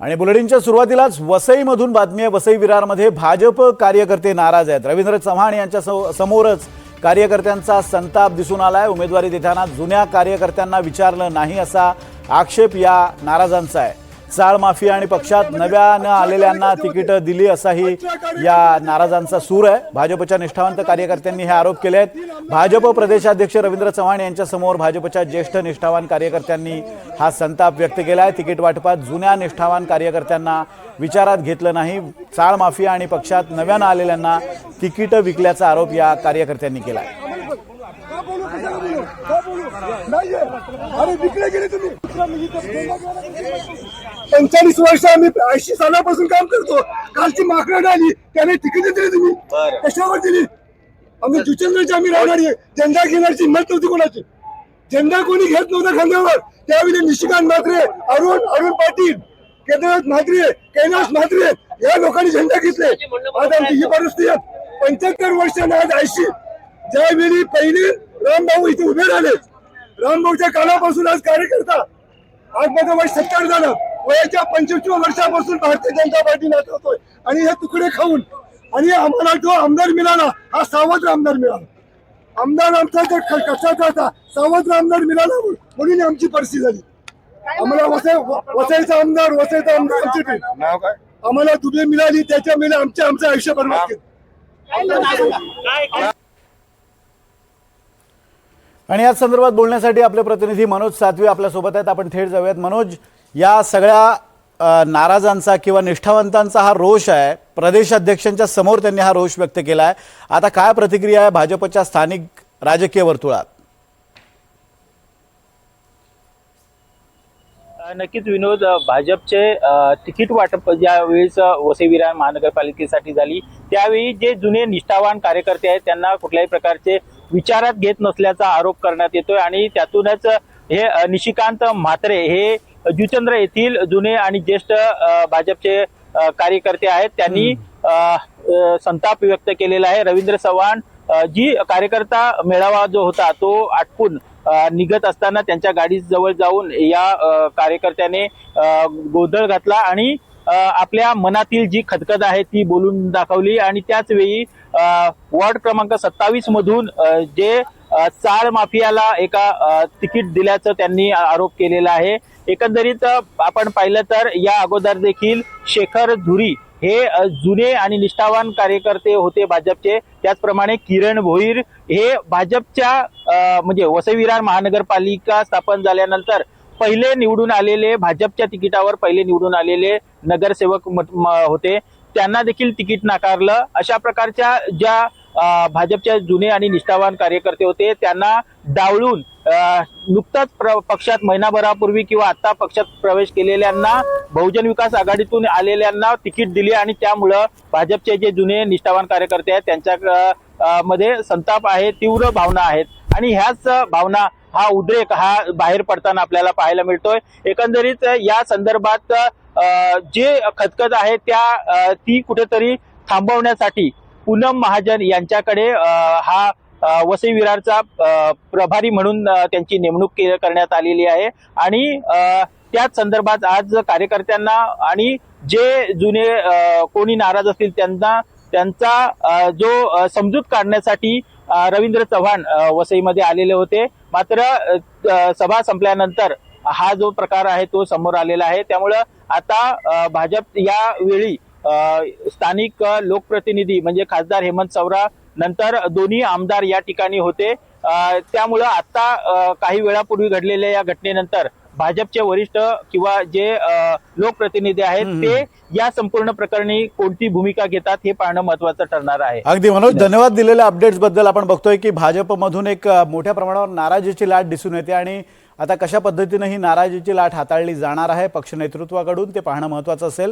आणि बुलेटिनच्या सुरुवातीलाच वसईमधून बातमी आहे। वसई विरारमध्ये भाजप कार्यकर्ते नाराज आहेत। रवींद्र चव्हाण यांच्या समोरच कार्यकर्त्यांचा संताप दिसून आलाय। उमेदवारी देताना जुन्या कार्यकर्त्यांना विचारलं नाही असा आक्षेप या नाराजांचा आहे। चाळ माफिया आणि पक्षात नव्यानं आलेल्यांना तिकीट दिली असाही या नाराजांचा सूर आहे। भाजपच्या निष्ठावंत कार्यकर्त्यांनी हे आरोप केले आहेत। भाजप प्रदेशाध्यक्ष रवींद्र चव्हाण यांच्या समोर भाजपच्या ज्येष्ठ निष्ठावान कार्यकर्त्यांनी हा संताप व्यक्त केला आहे। तिकीट वाटपात जुन्या निष्ठावान कार्यकर्त्यांना विचारात घेतलं नाही। चाळ माफिया आणि पक्षात नव्यानं आलेल्यांना तिकीट विकल्याचा आरोप या कार्यकर्त्यांनी केला आहे। अरे विकले गेले तुम्ही 45 वर्ष आम्ही 80 सालापासून काम करतो। कालची माकडं आली त्याने तिकीट दिली तुम्ही कशावर दिली? आम्ही जुचंद्रची आम्ही राहणारी झेंडा घेण्याची हिंमत नव्हती कोणाची। झेंडा कोणी घेत नव्हता खांद्यावर। त्यावेळी निशिकांत म्हात्रे, अरुण पाटील, केदारनाथ म्हात्रे, कैलास म्हात्रे या लोकांनी झेंडा घेतले। आज आमची ही परिस्थिती आहे। 75 वर्षांना आज 80 ज्यावेळी पहिले रामभाऊ इथे उभे राहिले, रामभाऊच्या काळापासून आज कार्यकर्ता आज माझं वय 70 झालं। वयाच्या 25 वर्षापासून भारतीय जनता पार्टी नाचवतोय आणि हे तुकडे खाऊन आणि आम्हाला जो आमदार मिळाला हा सावत्र आमदार मिळाला। आमदार आमचा जो कशाचा होता सावत्र आमदार मिळाला म्हणून आमची परिस्थिती झाली। आम्हाला वसईचा आमदार आमची नाव काय आम्हाला दुबे मिळाली त्याच्यामुळे आमचं आयुष्य बरबाद केलं। आणि या संदर्भात बोलण्यासाठी आपले प्रतिनिधी मनोज सातवी आपल्या सोबत आहेत। आपण थेट जाऊयात। मनोज, या सगळ्या नाराजांचा किंवा निष्ठावंतांचा हा रोष आहे, प्रदेशाध्यक्षांच्या समोर त्यांनी हा रोष व्यक्त केला आहे। आता काय प्रतिक्रिया आहे भाजपच्या स्थानिक राजकीय वर्तुळात? नक्कीच विनोद, भाजपचे तिकीट वाटप ज्या वेळेस वसई विरार महानगरपालिकेसाठी झाली त्यावेळी जे जुने निष्ठावान कार्यकर्ते आहेत त्यांना कुठल्याही प्रकारचे विचारात घेत नसल्याचा आरोप करण्यात येतोय आणि त्यातूनच हे निशिकांत म्हात्रे हे जुचंद्र येथील जुने आणि ज्येष्ठ भाजपचे कार्यकर्ते आहेत, त्यांनी संताप व्यक्त केलेला आहे। रवींद्र चव्हाण जी कार्यकर्ता मेळावा जो होता तो आटपून निघत असताना त्यांच्या गाडी जवळ जाऊन या कार्यकर्त्याने गोंधळ घातला आणि आपल्या मनातील जी खदखद आहे ती बोलून दाखवली। आणि त्याच वेळी वॉर्ड क्रमांक 27 मधून जे चाळ माफियाला एका तिकीट दिल्याचं त्यांनी आरोप केलेला आहे। एकंदरीत आपण पाहिलं तर या अगोदर देखील शेखर धुरी हे जुने आणि निष्ठावान कार्यकर्ते होते भाजपचे। त्याचप्रमाणे किरण भोईर हे भाजपच्या म्हणजे वसई विरार महानगरपालिका स्थापन झाल्यानंतर पहिले निवडून आलेले, भाजपच्या तिकिटावर पहिले निवडून आलेले नगरसेवक होते, त्यांना देखील तिकीट नाकारलं। अशा प्रकारच्या ज्या भाजपच्या जुने आणि निष्ठावान कार्यकर्ते होते त्यांना डावळून नुकताच पक्षात महिनाभरापूर्वी किंवा आता पक्षात प्रवेश केलेल्यांना, बहुजन विकास आघाडीतून आलेल्यांना तिकीट दिली आणि त्यामुळं भाजपचे जे जुने निष्ठावान कार्यकर्ते आहेत त्यांच्या मध्ये संताप आहे, तीव्र भावना आहेत आणि ह्याच भावना हा उद्रेक हा बाहेर पडताना आपल्याला पाहायला मिळतोय। एकंदरीत या संदर्भात जे खदखद आहे ती कुठेतरी थांबवण्यासाठी पूनम महाजन यांच्याकडे हा वसई विरारचा प्रभारी म्हणून त्यांची नेमणूक करण्यात आलेली आहे आणि त्याच संदर्भात आज कार्यकर्त्यांना आणि जे जुने कोणी नाराज असतील त्यांचा जो समजूत काढण्यासाठी रवींद्र चव्हाण वसईमध्ये आलेले होते। मात्र सभा संपल्यानंतर हा जो प्रकार आहे तो समोर आलेला आहे। त्यामुळं आता भाजप यावेळी स्थानिक लोकप्रतिनिधी म्हणजे खासदार हेमंत सवरा नंतर दोन्ही आमदार या ठिकाणी होते। त्यामुळं आता काही वेळापूर्वी घडलेल्या या घटनेनंतर भाजपचे वरिष्ठ किंवा जे लोकप्रतिनिधी आहेत ते या संपूर्ण प्रकरणी कोणती भूमिका घेतात हे पाहणं महत्त्वाचं ठरणार आहे। अगदी मनोज, धन्यवाद दिलेल्या अपडेट्स बद्दल। आपण बघतोय की भाजपमधून एक मोठ्या प्रमाणावर नाराजीची लाट दिसून येते आणि आता कशा पद्धतीने ही नाराजीची लाट हाताळली जाणार आहे पक्ष नेतृत्वाकडून ते पाहणं महत्त्वाचं असेल।